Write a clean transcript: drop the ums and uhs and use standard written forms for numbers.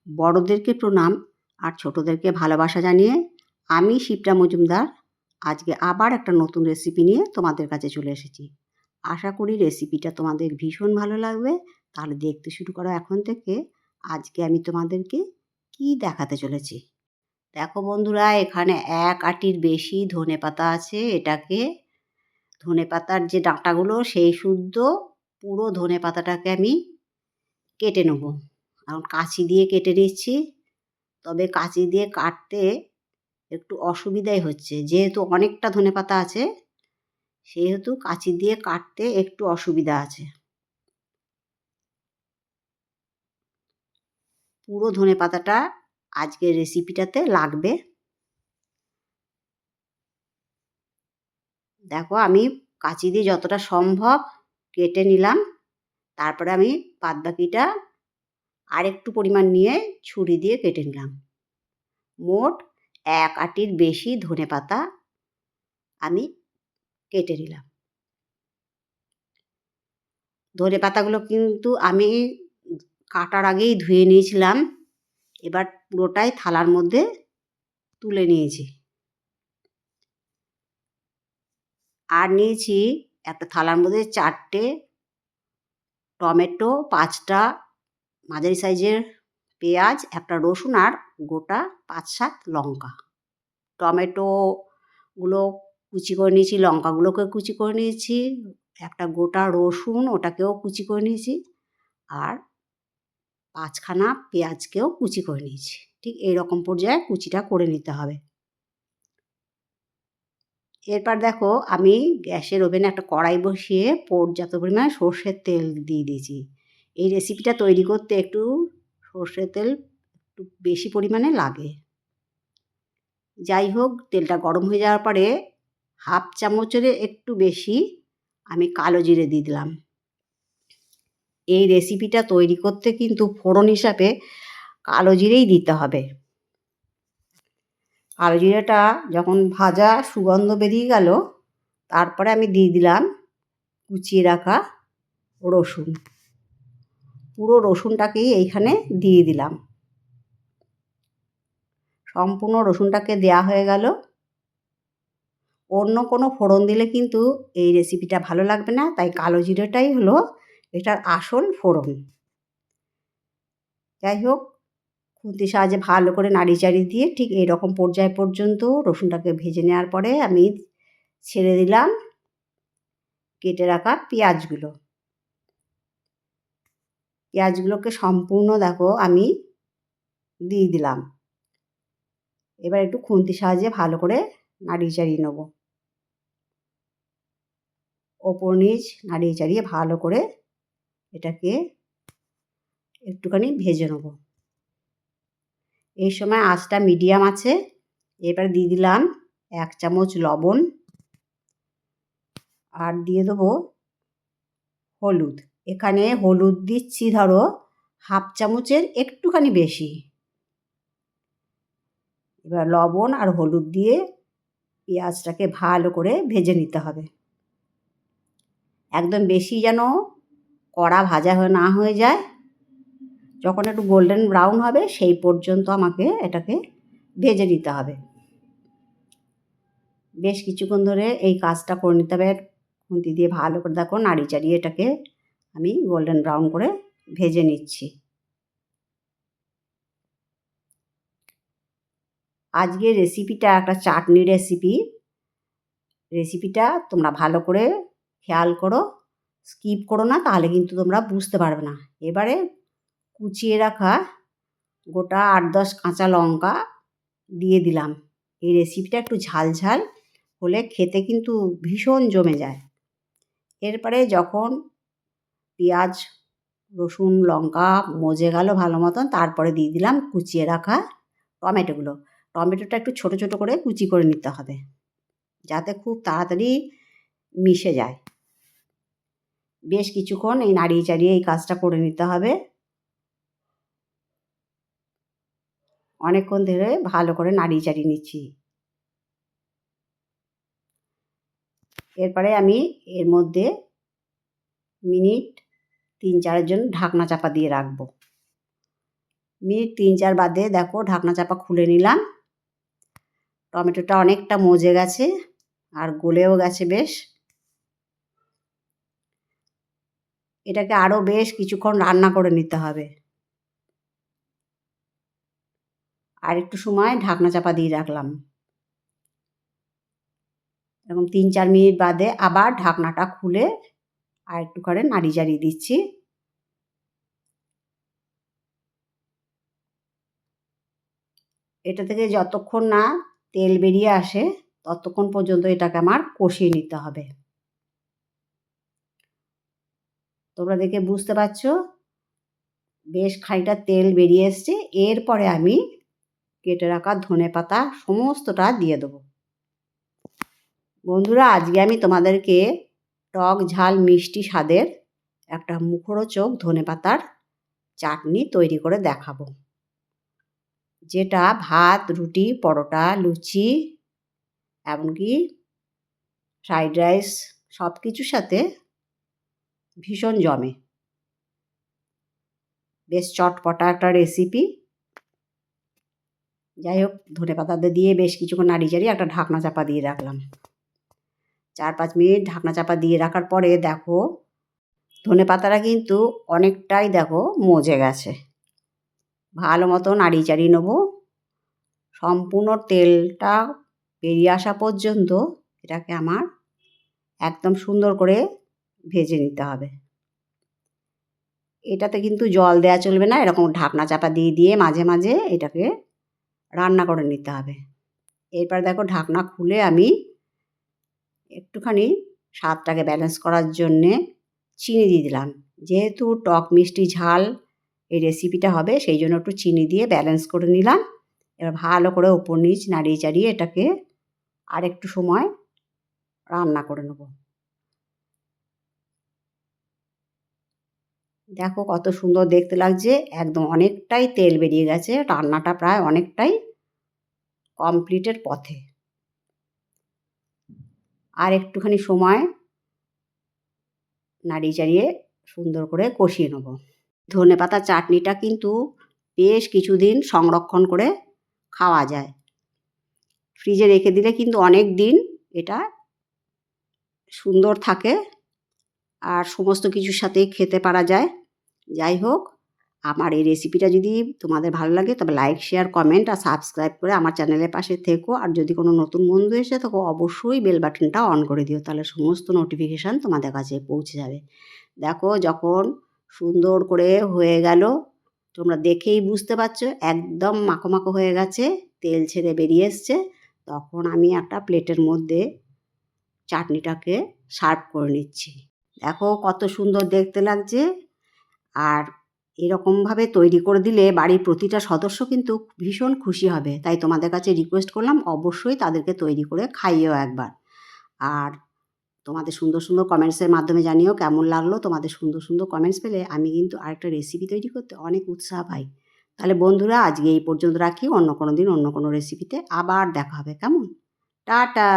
বড়দেরকে প্রণাম আর ছোটদেরকে ভালোবাসা জানিয়ে আমি শিপ্রা মজুমদার আজকে আবার একটা নতুন রেসিপি নিয়ে তোমাদের কাছে চলে এসেছি। আশা করি রেসিপিটা তোমাদের ভীষণ ভালো লাগবে। তাহলে দেখতে শুরু করো এখন থেকে। আজকে আমি তোমাদেরকে কি দেখাতে চলেছি। দেখো বন্ধুরা, এখানে 1 আঁটির বেশি ধনেপাতা আছে। এটাকে ধনেপাতার যে ডাঁটাগুলো সেই শুদ্ধ পুরো ধনেপাতাটাকে আমি কেটে নেব। এখন কাঁচি দিয়ে কেটে নিচ্ছি। তবে কাঁচি দিয়ে কাটতে একটু অসুবিধাই হচ্ছে, যেহেতু অনেকটা ধনেপাতা আছে সেহেতু কাঁচি দিয়ে কাটতে একটু অসুবিধা আছে। পুরো ধনেপাতাটা আজকের রেসিপিটাতে লাগবে। দেখো, আমি কাঁচি দিয়ে যতটা সম্ভব কেটে নিলাম। তারপরে আমি বাদবাকিটা আরেকটু পরিমাণ নিয়ে ছুরি দিয়ে কেটে নিলাম। মোট 1 আঁটির বেশি ধনেপাতা আমি কেটে নিলাম। ধনেপাতাগুলো কিন্তু আমি কাটার আগেই ধুয়ে নিয়েছিলাম। এবার পুরোটাই থালার মধ্যে তুলে নিয়েছি। আর নিয়েছি একটা থালার মধ্যে 4টে টমেটো, 5টা মাঝারি সাইজের পেঁয়াজ, একটা রসুন আর গোটা 5-7 লঙ্কা। টমেটোগুলো কুচি করে নিয়েছি, লঙ্কাগুলোকে কুচি করে নিয়েছি, একটা গোটা রসুন ওটাকেও কুচি করে নিয়েছি, আর 5খানা পেঁয়াজকেও কুচি করে নিয়েছি। ঠিক এইরকম পর্যায়ে কুচিটা করে নিতে হবে। এরপর দেখো, আমি গ্যাসের ওভেনে একটা কড়াই বসিয়ে পর্যাপ্ত পরিমাণে সর্ষের তেল দিয়ে দিয়েছি। এই রেসিপিটা তৈরি করতে একটু সর্ষের তেল একটু বেশি পরিমাণে লাগে। যাই হোক, তেলটা গরম হয়ে যাওয়ার পরে 1/2 চামচের একটু বেশি আমি কালো জিরে দিয়ে দিলাম। এই রেসিপিটা তৈরি করতে কিন্তু ফোড়ন হিসাবে কালো জিরেই দিতে হবে। কালো জিরেটা যখন ভাজা সুগন্ধ বেরিয়ে গেল, তারপরে আমি দিয়ে দিলাম কুচিয়ে রাখা রসুন। পুরো রসুনটাকেই এইখানে দিয়ে দিলাম। সম্পূর্ণ রসুনটাকে দেয়া হয়ে গেল। অন্য কোনো ফোড়ন দিলে কিন্তু এই রেসিপিটা ভালো লাগবে না, তাই কালো জিরেটাই হলো এটার আসল ফোড়ন। যাই হোক, খুন্তির সাহায্যে ভালো করে নাড়ি চাড়িয়ে দিয়ে ঠিক এইরকম পর্যায় পর্যন্ত রসুনটাকে ভেজে নেওয়ার পরে আমি ছেড়ে দিলাম কেটে রাখা পেঁয়াজগুলো। পেঁয়াজগুলোকে সম্পূর্ণ দেখো আমি দিয়ে দিলাম। এবার একটু খুন্তির সাহায্যে ভালো করে নাড়িয়ে চাড়িয়ে নেব। ওপর নিচ নাড়িয়ে চাড়িয়ে ভালো করে এটাকে একটুখানি ভেজে নেব। এই সময় আঁচটা মিডিয়াম আছে। এবার দিয়ে দিলাম 1 চামচ লবণ, আর দিয়ে দেবো হলুদ। এখানে হলুদ দিচ্ছি ধরো 1/2 চামচের একটুখানি বেশি। এবার লবণ আর হলুদ দিয়ে পেঁয়াজটাকে ভালো করে ভেজে নিতে হবে। একদম বেশি যেন কড়া ভাজা না হয়ে যায়। যখন একটু গোল্ডেন ব্রাউন হবে সেই পর্যন্ত আমাকে এটাকে ভেজে নিতে হবে। বেশ কিছুক্ষণ ধরে এই কাজটা করে নিতে হবে। খুন্তি দিয়ে ভালো করে দেখো নাড়ি চাড়িয়ে এটাকে আমি গোল্ডেন ব্রাউন করে ভেজে নিচ্ছি। আজকের রেসিপিটা একটা চাটনি রেসিপি। রেসিপিটা তোমরা ভালো করে খেয়াল করো, স্কিপ করো না, তাহলে কিন্তু তোমরা বুঝতে পারবে না। এবারে কুচিয়ে রাখা গোটা 8-10 কাঁচা লঙ্কা দিয়ে দিলাম। এই রেসিপিটা একটু ঝাল ঝাল হলে খেতে কিন্তু ভীষণ জমে যায়। এরপরে যখন পেঁয়াজ, রসুন, লঙ্কা মজে গেল ভালো মতন, তারপরে দিয়ে দিলাম কুচিয়ে রাখা টমেটোগুলো। টমেটোটা একটু ছোটো ছোটো করে কুচি করে নিতে হবে, যাতে খুব তাড়াতাড়ি মিশে যায়। বেশ কিছুক্ষণ এই নাড়িয়ে চাড়িয়ে এই কাজটা করে নিতে হবে। অনেকক্ষণ ধরে ভালো করে নাড়িয়ে চাড়িয়ে নিচ্ছি। এরপরে আমি এর মধ্যে মিনিট 3-4 ঢাকনা চাপা দিয়ে রাখবো। মিনিট 3-4 বাদে দেখো ঢাকনা চাপা খুলে নিলাম। টমেটোটা অনেকটা মজে গেছে আর গলেও গেছে বেশ। এটাকে আরও বেশ কিছুক্ষণ রান্না করে নিতে হবে। আর একটু সময় ঢাকনা চাপা দিয়ে রাখলাম। এরকম 3-4 মিনিট বাদে আবার ঢাকনাটা খুলে আর একটু করে নাড়ি চাড়িয়ে দিচ্ছি। এটা থেকে যতক্ষণ না তেল বেরিয়ে আসে ততক্ষণ পর্যন্ত এটাকে আমার কষিয়ে নিতে হবে। তোমরা দেখে বুঝতে পারছো বেশ খানিকটা তেল বেরিয়ে এসছে। এরপরে আমি কেটে রাখা ধনেপাতা সমস্তটা দিয়ে দেবো। বন্ধুরা, আজকে আমি তোমাদেরকে টক ঝাল মিষ্টি স্বাদের একটা মুখরোচক ধনেপাতার চাটনি তৈরি করে দেখাবো, যেটা ভাত, রুটি, পরোটা, লুচি, এমনকি ফ্রাইড রাইস সব কিছুর সাথে ভীষণ জমে। বেশ চটপটা একটা রেসিপি। যাই হোক, ধনেপাতাটা দিয়ে বেশ কিছুক্ষণ নাড়ি চাড়িয়ে একটা ঢাকনা চাপা দিয়ে রাখলাম। 4-5 মিনিট ঢাকনা চাপা দিয়ে রাখার পরে দেখো ধনেপাতাটা কিন্তু অনেকটাই দেখো মজে গেছে। ভালো মতো নাড়িয়ে চাড়িয়ে নেবো। সম্পূর্ণ তেলটা বেরিয়ে আসা পর্যন্ত এটাকে আমার একদম সুন্দর করে ভেজে নিতে হবে। এটাতে কিন্তু জল দেওয়া চলবে না, এরকম ঢাকনা চাপা দিয়ে দিয়ে মাঝে মাঝে এটাকে রান্না করে নিতে হবে। এরপর দেখো ঢাকনা খুলে আমি একটুখানি স্বাদটাকে ব্যালেন্স করার জন্যে চিনি দিয়ে দিলাম। যেহেতু টক মিষ্টি ঝাল এই রেসিপিটা হবে সেই জন্য একটু চিনি দিয়ে ব্যালেন্স করে নিলাম। এবার ভালো করে ওপর নিচ নাড়িয়ে চাড়িয়ে এটাকে আর একটু সময় রান্না করে নেব। দেখো কত সুন্দর দেখতে লাগছে, একদম অনেকটাই তেল বেরিয়ে গেছে। রান্নাটা প্রায় অনেকটাই কমপ্লিটের পথে। আর একটুখানি সময় নাড়িয়ে চাড়িয়ে সুন্দর করে কষিয়ে নেব। ধনেপাতা চাটনিটা কিন্তু বেশ কিছুদিন সংরক্ষণ করে খাওয়া যায়। ফ্রিজে রেখে দিলে কিন্তু অনেক দিন এটা সুন্দর থাকে আর সমস্ত কিছুর সাথেই খেতে পারা যায়। যাই হোক, আমার এই রেসিপিটা যদি তোমাদের ভালো লাগে তবে লাইক, শেয়ার, কমেন্ট আর সাবস্ক্রাইব করে আমার চ্যানেলের পাশে থেকো। আর যদি কোনো নতুন বন্ধু এসে থাকো অবশ্যই বেল বাটনটা অন করে দিও, তাহলে সমস্ত নোটিফিকেশান তোমাদের কাছে পৌঁছে যাবে। দেখো যখন সুন্দর করে হয়ে গেল, তোমরা দেখেই বুঝতে পারছো একদম মাখো মাখো হয়ে গেছে, তেল ছেড়ে বেরিয়ে এসছে। তখন আমি একটা প্লেটের মধ্যে চাটনিটাকে সার্ভ করে নিচ্ছি। দেখো কত সুন্দর দেখতে লাগছে। আর এরকমভাবে তৈরি করে দিলে বাড়ির প্রতিটা সদস্য কিন্তু ভীষণ খুশি হবে। তাই তোমাদের কাছে রিকোয়েস্ট করলাম অবশ্যই তাদেরকে তৈরি করে খাইয়েও একবার। আর তোমাদের সুন্দর সুন্দর কমেন্টসের মাধ্যমে জানিও কেমন লাগলো। তোমাদের সুন্দর সুন্দর কমেন্টস পেলে আমি কিন্তু আরেকটা রেসিপি তৈরি করতে অনেক উৎসাহ পাই। তাহলে বন্ধুরা, আজকে এই পর্যন্ত রাখি। অন্য কোনো দিন অন্য কোনো রেসিপিতে আবার দেখা হবে। কেমন? টাটা।